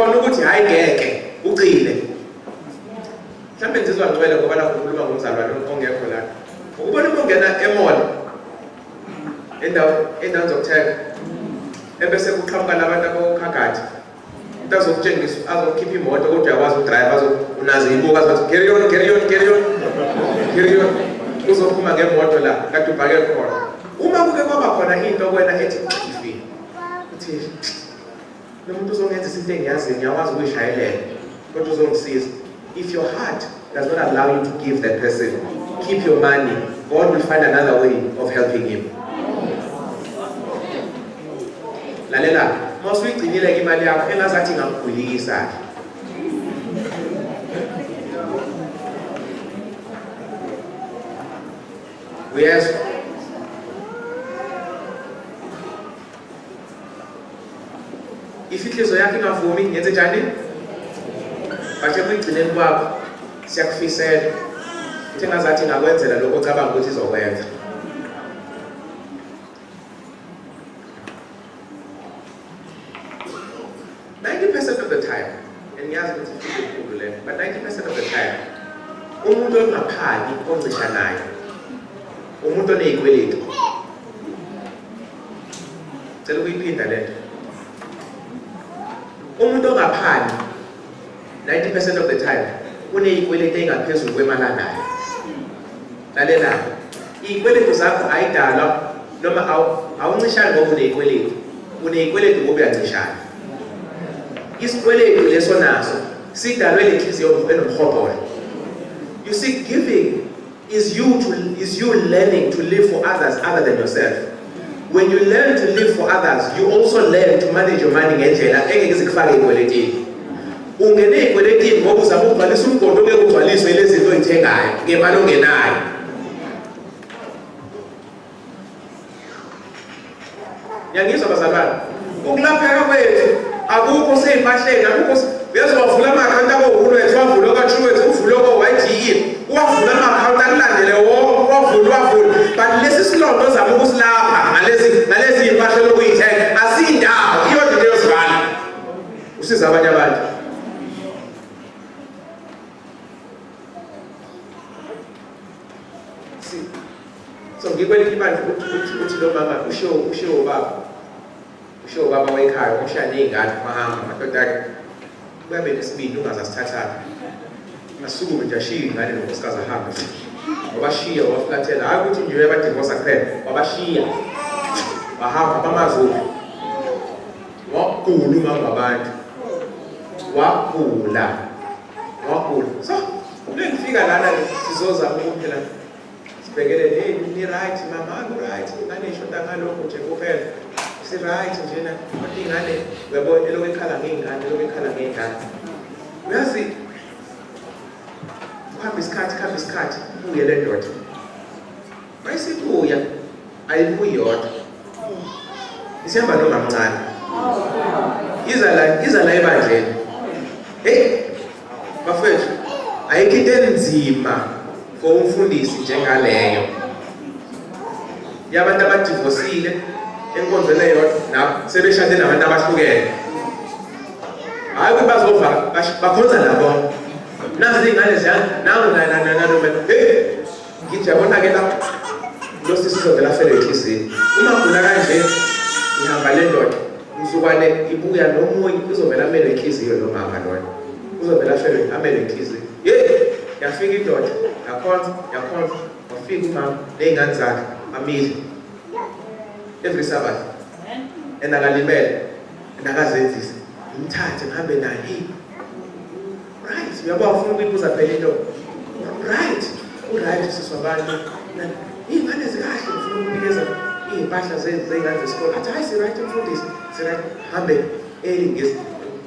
khona ukuthi hayi ngeke ucile. Mhlawumbe ngizizwa ngcwele ngoba la ukhuluma ngomzalwane ongekho la. Ubona ukungena emall endawo zokuthenga ebese kuqhamuka labantu abakhagathi into azokutshengisa azokhipha imoto kodwa uyakwazi udrive unazo ibuka azothi carry on uzophuma ngemoto la kade ubhake khona. Uma kuke kwaba khona into kwena ethi ifile uthi lo muntu uzongenza izinto engiyaziyo ngiyawazi ukuyishayelela kodwa uzongisiza. If your heart does not allow you to give that person, keep your money. God will find another way of helping him. Lalela, mawusuyigcinile imali yakho engazathi ngakugulisa. Yes. If inhliziyo yakho ingavumi ngenze njani? Bathe kuyigcineni kwakho siyakufisela. Uthi ngazathi ngakwenzela lokho ocabanga ukuthi izokwenza. Of the time, and he has been to but 90% of the time, umuntu ongaphali oncisha naye, umuntu oneyikweletu. Cela ukuyiphinda lento. Umuntu ongaphali 90% of the time uneyikweletu engaphezulu kwemali anayo. Lalela, iyikweletu zakho ayidala noma awuncishani ngoba uneyikweletu. Uneyikweletu ngoba uyancishana. Isikweletu leso naso sidalwe lenhliziyo enomhobolo. You see, giving is you learning to live for others other than yourself. When you learn to live for others, you also learn to manage your money ngendlela engeke izikufake ekweletini. Ungene ekweletini ngoba uzama ukugcwalisa umgodo ongeke ugcwaliswe lezi zinto oyithengayo ngemali ongenayo. Yangizwa bazalwane, ukulapheka kwethu akukho seyimpahleni akukho uyazowavula ama-account abohulu wethu wavula okathu wethu uvule oko-YGE uwavula ama-account akulandele wonke wavula but lesi silondo ozama ukusilapha ngalezi yimpahla lokuyithenga asiyindawo iyo into yozivala usiza abanye abantu. So ngikweleka imali uthi lo mama ushiwo baba wekhaya umshaya ney'ngane mahamba amadoda-ke kuyabe nesibindi ungazasithathaphi masukume nje ashiye iy'ngane nonkosikazi ahambe wabashiya wabafulathela hayi ukuthi nje uyabadivosa kuphela wabashiya wahamba bamazulu wagula umama wabantu wagula so ngifika lana sizozama ukuphela sibhekelele hey ni-right mama ku-right ingane ishoda ngalokho nje kuphela right njena kodwa ingane uyabona elokhu ekhala ngey'ngane uyazi kuhamba isikhathi ubuye le ndoda mayisibuya ayibuyi yodwa isihamba nomamncane iza la ebandleni bafethu ayikho into enzima for umfundisi njengaleyo yabantu abadivosile enkonzele yodwa nabo sebeshade nabantu abahlukene hayi ukuthi bazova bakhonza nabo nazi iy'ngane ziyani nangu ngithi yabona-ke lapho lo sisi uzovela afele enhliziyeni uma gula kanje ihamba le ndoda msukwane ibuya nomunye uzovela amele inhliziyo lo mama lona uzovela amele inhliziyo yafika indoda yakhonza wafika umama ney'ngane zakhe amile every Sabbath and akalimele and akazenzisa ngimthathe ngihambe naye right uyabona ufuna ukuyibuza phela into right uright siswabantu iy'ngane zikahle ufuna ukunikeza iy'mpahla zey'ngane zesikole athi hayi si-right mfundisi si-right hambe eli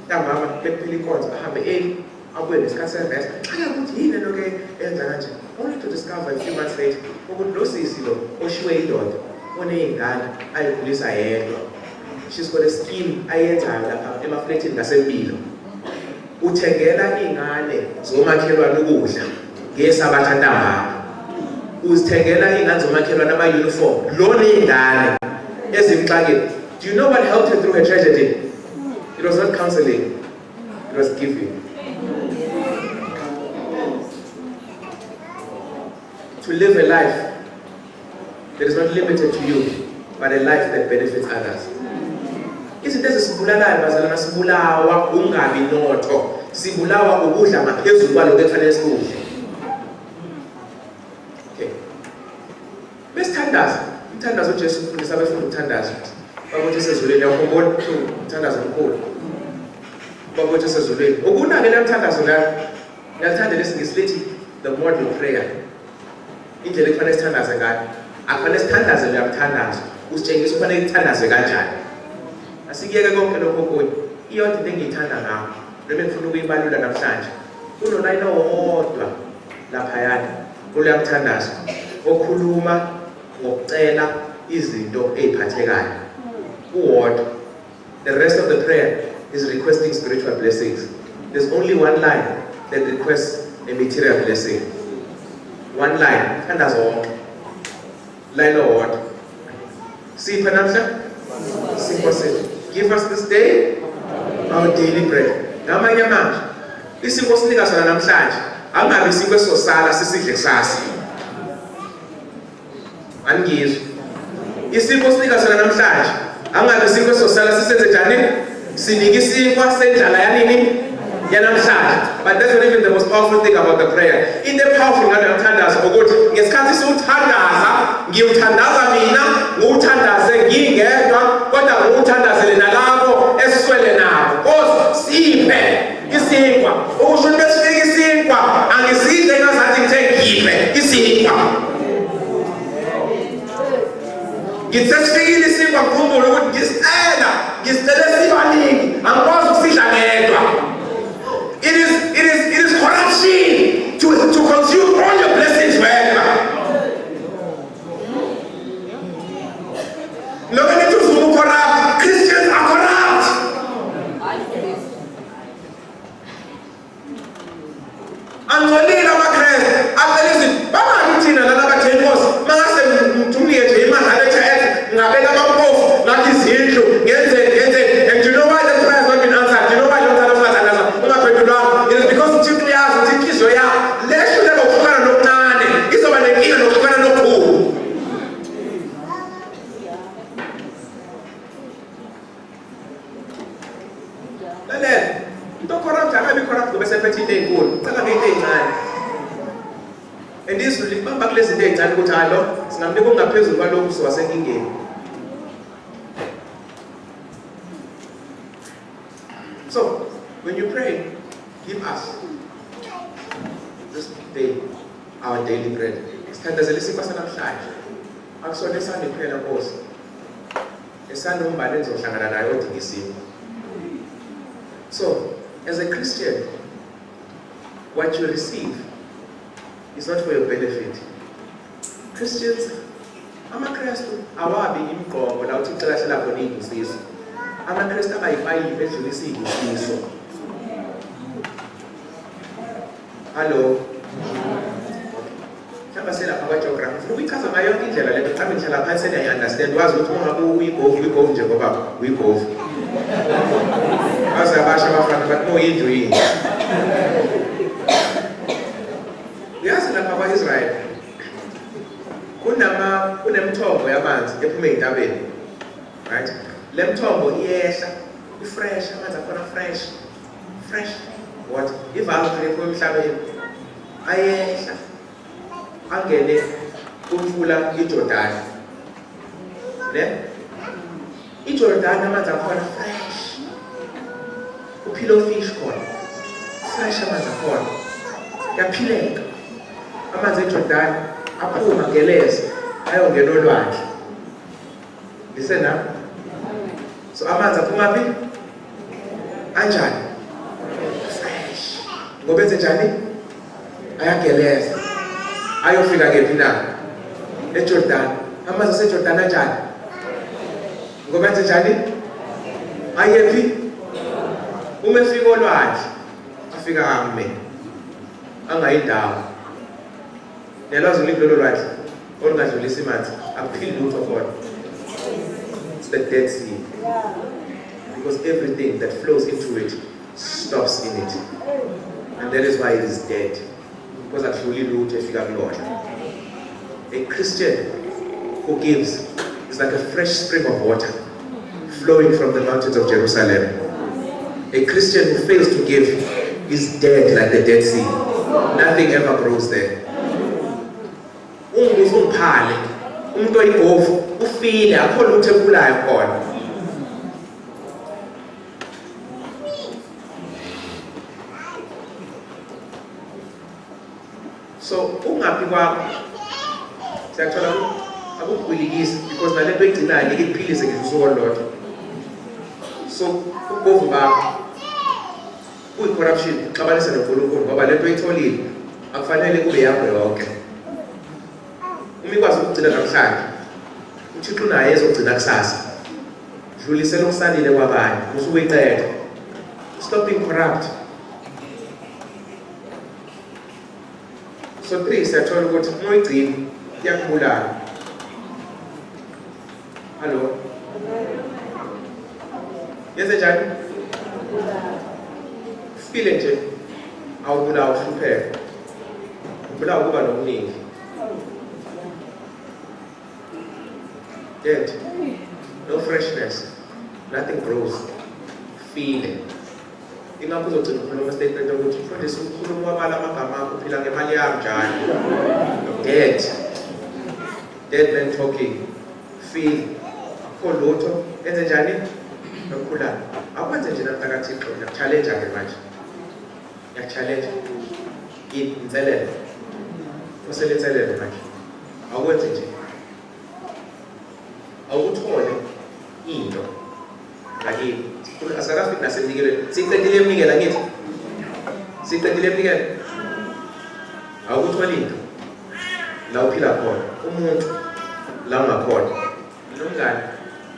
ntambama bekuphela inkonzo ahambe eli abuye nesikhathi sevese xela ukuthi yini lento ke enza kanje only to discover a few months later ukuthi lo sisi lo oshiwe indoda oney'ngane ayikhulisa yedwa she's got a scheme ayenzayo lapha emafletini ngasempilo uthengela iy'ngane zomakhelwane ukudla ngeSabatha ntambama uzithengela iy'ngane zomakhelwane ama-uniform lo ney'ngane ezimxakeni. Do you know what helped her through her tragedy? It was not counseling. It was given. To live a life that is not limited to you, but a life that benefits others. Izinto ezisibulalayo bazalana sibulawa ungabi notho, sibulawa ukudla ngaphezulu kwalokho ekufanele sikudle. Okay. Besithandaza, umthandazo uJesu ufundisa abafundi ukuthandaza. Bakuthi sezulwini yakhumbula umthandazo omkhulu. Bakuthi sezulwini. Ukunake le mthandazo la, ngiyalithanda lesingisi lithi the model prayer. Indlela ekufanele sithandaze ngayo. Akufanele sithandaze uyamthandaza. Usitshengisa kufanele kuthandazwe kanjani. Asikiyeke konke lokho kunye. Iyodwa into engiyithanda ngawo, noma ngifuna ukuyibalula namhlanje. Kunolayini owodwa laphayana kuleya mthandazo okhuluma ngokucela izinto eziphathekayo. Uwodwa. The rest of the prayer is requesting spiritual blessings. There's only one line that requests a material blessing. One line. Thandazo wonke. Line owodwa. Sipha namhla? Simple set. Give us this day our daily bread. Ngamanye amanje, isipho sinika sona namhlanje, angabe isipho esosala sisidle kusasa. Angizwe. Isipho sinika sona namhlanje, angabe isipho esosala sisenze njani? Sinika isipho sendlala yanini? Yanamhlanje. But that's not even the most powerful thing about the prayer. In the powerful ngalo yamthandazo ukuthi ngesikhathi siwuthandaza, ngiyuthandaza mina, nguthandaze ngingedwa, kodwa nguthandazele nalabo esiswele nabo. Siphe isinkwa. Ukusho ukuthi besifika isinkwa, angisidle ngazathi ngithe ngiphe isinkwa. Ngitsesifikile isinkwa ngikhumbule ukuthi ngisicela sibaningi, angikwazi ukusidla ngedwa. It is corruption to consume all your blessings forever. Nobody to who corrupt. Christians are corrupt. Angolila maKristu, abalisi bangathina nalabathengos, mangase mthumile nje imali ethi ngabela amaphofu, ngathi izindlu, ngenze. And you know why the prayer has not been answered? You know why don't it is because Thixo yazi inhliziyo yakho lehluleka ukufana nokuncane izoba nenkinga nokufana nokukhulu. Lalela, into corrupt akabi corrupt ngoba sephethe into enkulu, ucela ngento encane. And izulu libamba kulezi zinto ezincane ukuthi halo singamnika ongaphezulu kwalokho siwa senkingeni. So, when you pray, give us this day our daily bread. Sithandazele isipho sanamhlanje. Akusona esande kuphela Nkosi. Esande umbane enzohlangana naye odinga isipho. So, as a Christian, what you receive is not for your benefit. Christians, amaKristu awabi imigqomo la uthi ixesha lapho niyisizo. AmaKristu abayibhayibheli edlulisa izifiso. Hello. Mhlawumbe selapha kwa-geography. Ufuna ukuyichaza ngayo yonke indlela le mhlawumbe ngihlala phansi endiyi-understand. Wazi ukuthi uma ngabe uyigovu njengoba uyigovu. Baze abasha abafana bathi uyindlu yini. Uyazi lapha kwa-Israyeli kunemithombo yamanzi ephuma ey'ntabeni. Right? Le mithombo iyehla, i-fresh, amanzi akhona fresh. What? Ivalve ephuma emhlabeni ayehla angene kumfula iJordan. Ne? iJordan amanzi akhona fresh. Upilo fish khona. Fresh amanzi akhona. Yaphileka. Amanzi eJordan aphuma ngeleze ayongena olwandle. Listen now. So amanzi aphuma phi? Anjani? Ngoba enze njani? Ayageleza. Ayofika kephi na? eJordan. Amanzi aseJordan anjani? Ngoba enze njani? Ayephi? Uma efika olwandle, afika ngame. Angayindawo. Nelwazi ngililo lolwandle olungadlulisa imanzi. Akuphili lutho khona. It's the Dead Sea. Because everything that flows into it stops in it. And that is why it is dead. Because I truly loot if you have Lord. A Christian who gives is like a fresh spring of water flowing from the mountains of Jerusalem. A Christian who fails to give is dead like the Dead Sea. Nothing ever grows there. Umuntu oyigofu ufile akho lutho ekhulayo khona. So ungapi kwakho siyathola akugwilikisi because nalento egcinayo ngeke iphilise ngesuku olulodwa. So ugovu bakho uyi-corruption uxabanisa noNkulunkulu ngoba lento oyitholile akufanele kube yakho yonke. Uma ikwazi ukugcina namhlanje uThixo naye ezogcina kusasa. Dlulisela okusalile kwabanye usuke uyiqeda. Stop being corrupt. So 3 siyathola ukuthi uma uyigcina iyakubulala. Hello? Yenze njani? File nje awubulawa uhlupheka. Ubulawa kuba nokuningi. Dead. No freshness. Nothing grows. Feeling. Ingakho uzogcina ukhuluma statement ukuthi mfundisi ukhuluma wabala amagama akho uphila ngemali yami njani. Dead. Dead man talking. Feel. Akho lutho. Enze njani? Nokukhulana. Akwenze nje namhlakathixo ngiyakuchallenge ke manje. Ngiyakuchallenge. Inselelo. Uselenselelo manje. Akwenze nje. Awuthole into lakini asakafika nasemnikelweni sicedile emnikela ngithi sicedile emnikela awukuthole into la uphila khona umuntu la ungakhona nomngane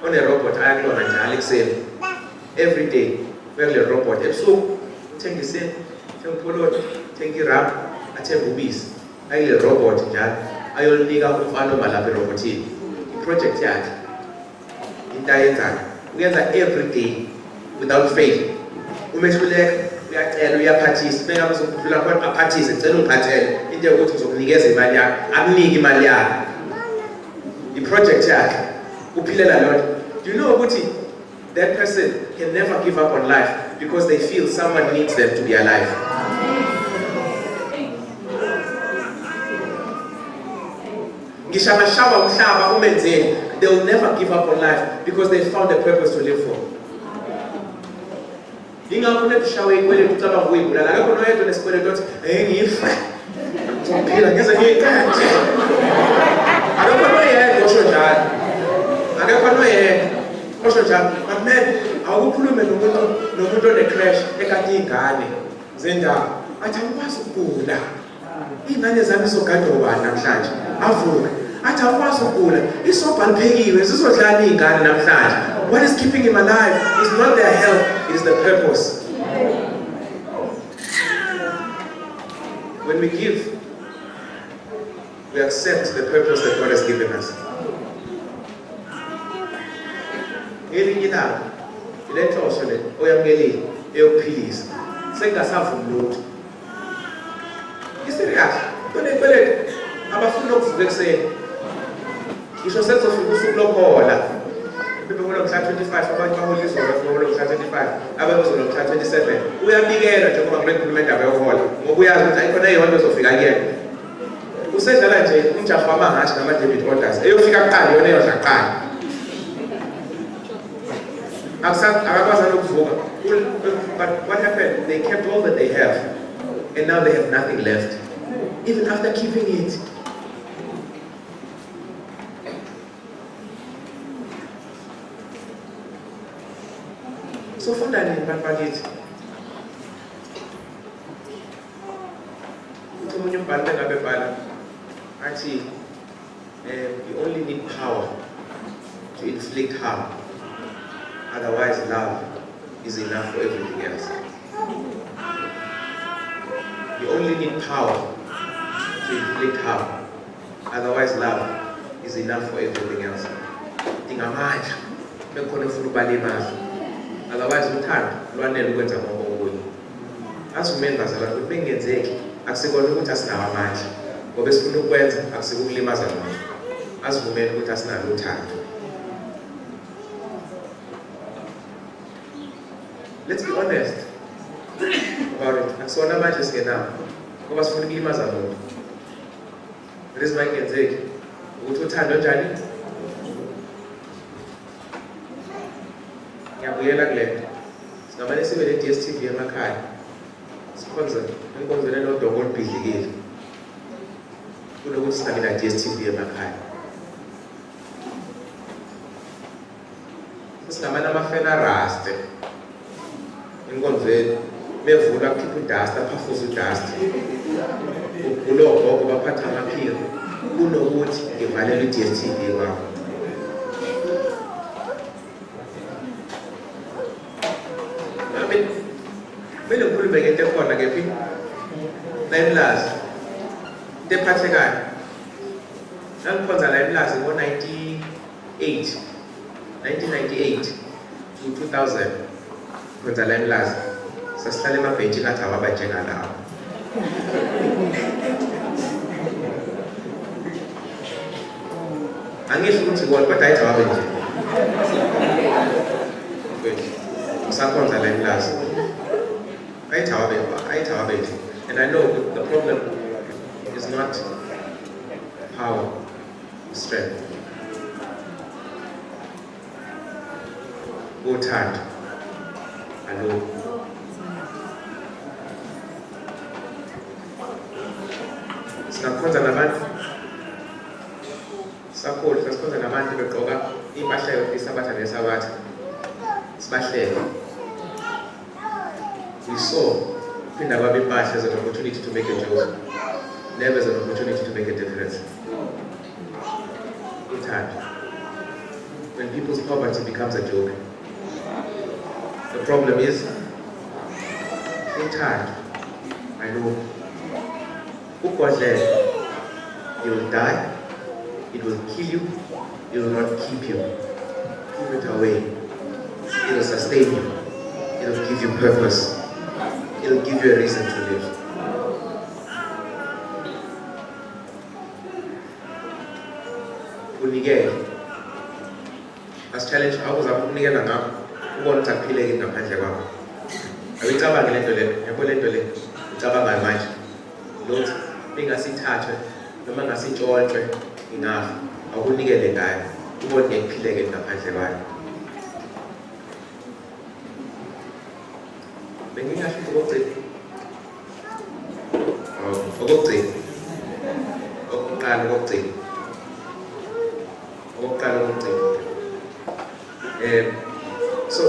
one-robot ayakulona njalo ekuseni every day bekule robot ebusuku uthenga isini uthenga upholoto uthenga iram athenga ubisi ayile robot njalo ayolinika umfana omalapha erobotini iproject yakhe uyenza every day without fail. Umehluleka uyacela uyaphathisa bengabe uzokudlula khona aphathise cela ungiphathele into yokuthi uzokunikeza imali yakho akunike imali yakho iproject yakhe uphilela lona. Do you know ukuthi that person can never give up on life because they feel someone needs them to be alive. Ngishamashawa umhlaba umenzeni. They will never give up on life because they found a purpose to live for. Ingakho nebushawe ikwele ucabanga ukuyibulala akekho noyedwa nesikwele ukuthi ngifa ngiphila ngeze ngiyikanje. Akekho noyedwa osho njalo. Akekho noyedwa osho njalo. Amen. Awukhulume nomuntu one-crash ekade ingane zendaba athi awukwazi ukugula. Ingane zami zogada ubani namhlanje avuka athi awukwazi ukugula isobha liphekiwe zizodlala iy'ngane namhlanje. What is keeping him alive is not their health, it is the purpose. When we give, we accept the purpose that God has given us. Ngelinye ilanga ile nhloso le oyamkelile eyokuphilisa sengasavumi lutho. Iserious tonekwelete abafuna ukuvuka ekuseni ngisho sezofika usuku lokhola bebona mhla 25 abantu bahola izolo bebona mhla 25 ababezolo mhla 27 uyabikela njengoba kulekhuluma indaba yokuhola ngoba uyazi ukuthi ayikhona eyodwa ezofika kuyena usedlala nje umjaho wamahashi nama-debit orders eyofika kuqala yona eyodla kuqala akakwazana ukuvuka. But what happened? They kept all that they have and now they have nothing left even after keeping it. So funda nini bantu bakithi? Uthi omunye umbhali bengabe bhala athi you only need power to inflict harm, otherwise love is enough for everything else. You only need power to inflict harm, otherwise love is enough for everything else. Dingamandla bekhona ufuna ubale imali. Otherwise uthando lwanele ukwenza konke okunye. Asivumeni bazalwane ukuthi bengenzeki akusikona ukuthi asinawo amandla ngoba sifuna ukwenza akusikulimaza umuntu. Asivumeni ukuthi asinalo uthando. Let's be honest about it. Akusona amandla singenawo ngoba sifuna ukulimaza umuntu. Reason why ngenzeki ukuthi uthando njani? Ngiyabuyela kule. Singamane sibe le DSTV emakhaya. Sikhonza enkonzweni nodoko olubhidlikile. Kunokuthi singabe na DSTV emakhaya. Singamane amafena raste. Enkonzweni bevula kukhipha udust aphafuza udust. Ulogo baphatha amaphiko. Kunokuthi ngivalele iDSTV kwakho. Mele ngikhulume ngento ekhona kephi la eMlazi into ephathekayo. Ngangikhonza la eMlazi ngo-1998 to 2000 khonza la eMlazi. Sasihlala emabhentshi ngathi awaba njengalawo. Angisho ukuthi kodwa ayithi awabe nje. Sakhonza la eMlazi. And I know the problem is not power, strength. Uthando. Hello. Sinakhonza nabantu. Sikhonza nabantu begqoka impahla yesabatha nesabatha. Sibahleke. We saw in our past as an opportunity to make a joke, never as an opportunity to make a difference. It's hard. When people's poverty becomes a joke, the problem is, it's hard. I know. Who got there? You will die, it will kill you, it will not keep you. Give it away. It will sustain you. It will give you purpose. It'll give you a reason to live. Unikele. As challenge how uzama ukunikela ngakho ubona ukuthi akuphileke ngaphandle kwakho. Awuyicabange lento le, yabo lento le. Ucabanga manje. Lothi bengasithathwe noma ngasitshontshwe ingafa. Awukunikele ngayo. Ubone ngekuphileke ngaphandle kwakho. Bengingasho ukuthi so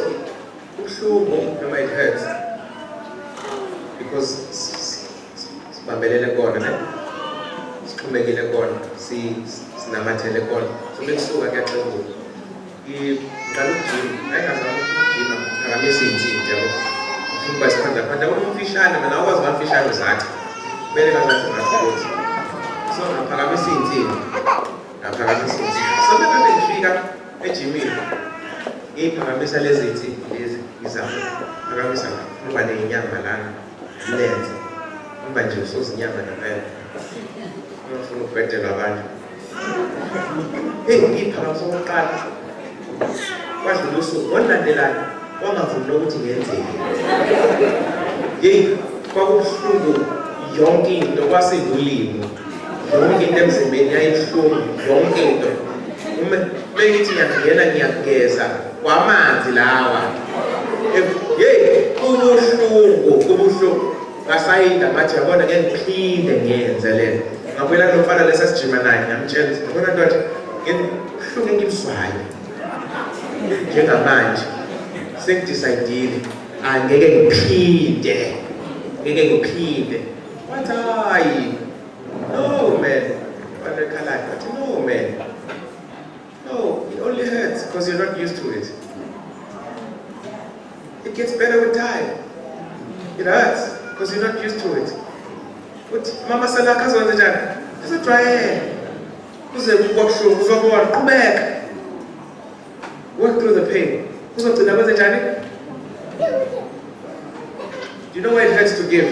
ubuhlungu noma it hurts because sibambelele kona ne siqhubekile kona sinamathele kona so bekusuka kuyaxebuka ngiqala ukujima ayingazama ukujima phakamisa izinsimbi yabo ufuna isikhanda khanda umfishane mina awukwazi ngafishane zathi kumele ngazathi ngathi so ngaphakamisa izinsimbi so bebe ngifika ejimini ngiphakamisa lezi zinsimbi lezi ngizama phakamisa ngoba nenyama lana lenze ngoba nje usozinyama ngempela ngifuna ukubhedela abantu ngiphakamisa okokuqala kwadlula usuku ngolandelayo wangavumi ukuthi ngenzeke kwakubuhlungu yonke into kwasengulimo yonke into emzimbeni yayibuhlungu yonke into uma bengithi ngiyageza kwamanzi lawa kubuhlungu ngasayinda bathi yabona ngeke ngiphinde ngenze lento ngabuyela kulomfana lesasijima naye ngamtshela yabona ndoda ngibuhlungu engibuzwayo njengamanje sengidecidile angeke ngiphinde wathi hayi no man walekhalaka wathi no man no it only hurts because you're not used to it. It gets better with time. It hurts because you're not used to it. But mama salaka zonke njani uzojwayela kuze kubuhlungu uzobona qhubeka work through the pain. Do You know why it hurts to give?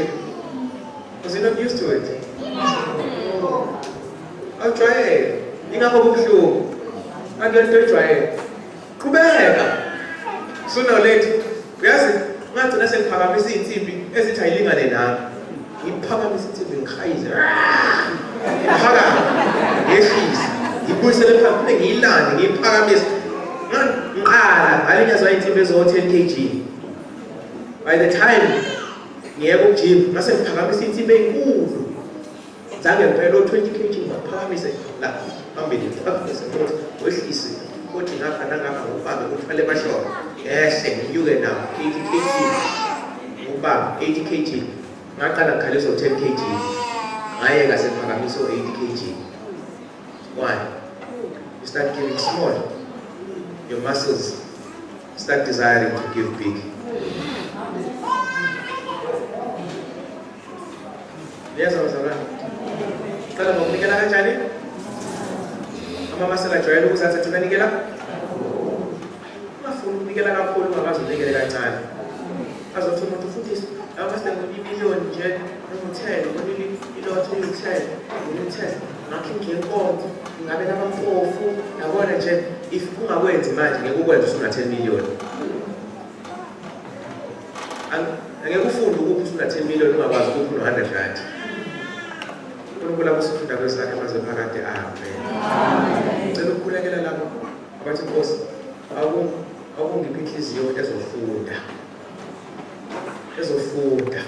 Because you're not used to it. I'll try it. I'm going to try it. Sooner or later, ngathi nasengiphakamisa insimbi ezithayilingane nami ngiphakamisa insimbi ngikhayise ngiphakama ngehlisa ngibuyisele phambili ngiyilande ngiyiphakamisa ngiqala ngalinyazwa insimbi ezo-10 kg. By the time ngiyeka ukujima ngase ngiphakamisa insimbi enkulu zange ngempela o-20 kg ngiphakamisa la phambili ngiphakamisa futhi wehlise futhi ngapha nangapha ngubambe uthwale emashoko ehle ngiyuke nawo 80 kg ubambe 80 kg ngaqala ngikhaliso 10 kg ngayeka sengiphakamisa o-80 kg. Why? You start giving small, your muscles start desiring to give big. Yes, Tala ngokunikela kanjani? Ama-muscle ajwayele ukuzatha thina nikela? Ungafuni ukunikela kakhulu ungakaze unikele kancane. Azothi umuntu futhi ama-muscle ngu-1,000,000 nje, ngu-10, ilotho uyi-10, uyi-10. Ngakho ngiyenkonzo, ngabe namampofu, yabona nje, if ungakwenzi manje ngeke ukwenze usuna-10 million. Angeke ufunde ukuphi usuna-10 million ungakwazi ukuphi no-100 rand. uNkulunkulu akusifunda kwesakhe maze phakade amen. Ngicela ukukhulekela lapho abathi Nkosi akungiphi inhliziyo ezofunda